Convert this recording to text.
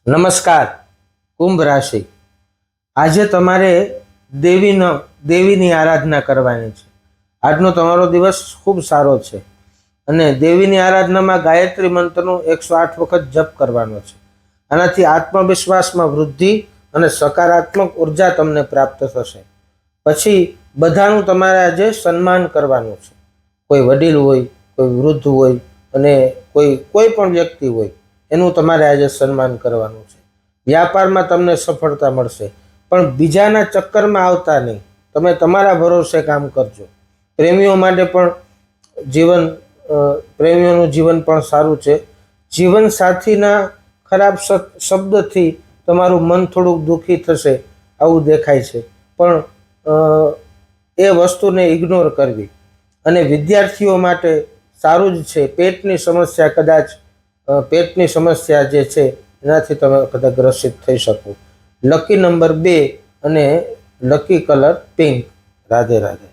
નમસ્કાર. કુંભ રાશિ. આજે તમારે દેવીની આરાધના કરવાની છે. આજનો તમારો દિવસ ખૂબ સારો છે અને દેવીની આરાધનામાં ગાયત્રી મંત્રનો 108 વખત જપ કરવાનો છે. આનાથી આત્મવિશ્વાસમાં વૃદ્ધિ અને સકારાત્મક ઉર્જા તમને પ્રાપ્ત થશે. પછી બધાનું તમારે આજે સન્માન કરવાનું છે. કોઈ વડીલ હોય, કોઈ વૃદ્ધ હોય અને કોઈ પણ વ્યક્તિ હોય, એનું તમારે આજે સન્માન કરવાનું છે. વ્યાપારમાં તમને સફળતા મળશે, પણ બીજાના ચક્કરમાં આવતા નહીં. તમે તમારા ભરોસે કામ કરજો. પ્રેમીઓ માટે પણ પ્રેમીઓનું જીવન પણ સારું છે. જીવન સાથીના ખરાબ શબ્દથી તમારું મન થોડુંક દુઃખી થશે, આવું દેખાય છે, પણ એ વસ્તુને ઇગ્નોર કરવી. અને વિદ્યાર્થીઓ માટે સારું જ છે. પેટની સમસ્યા જે છે એનાથી તમે કદાચ ગ્રસિત થઈ શકો. લકી નંબર 2 અને lucky colour pink. Radhe Radhe.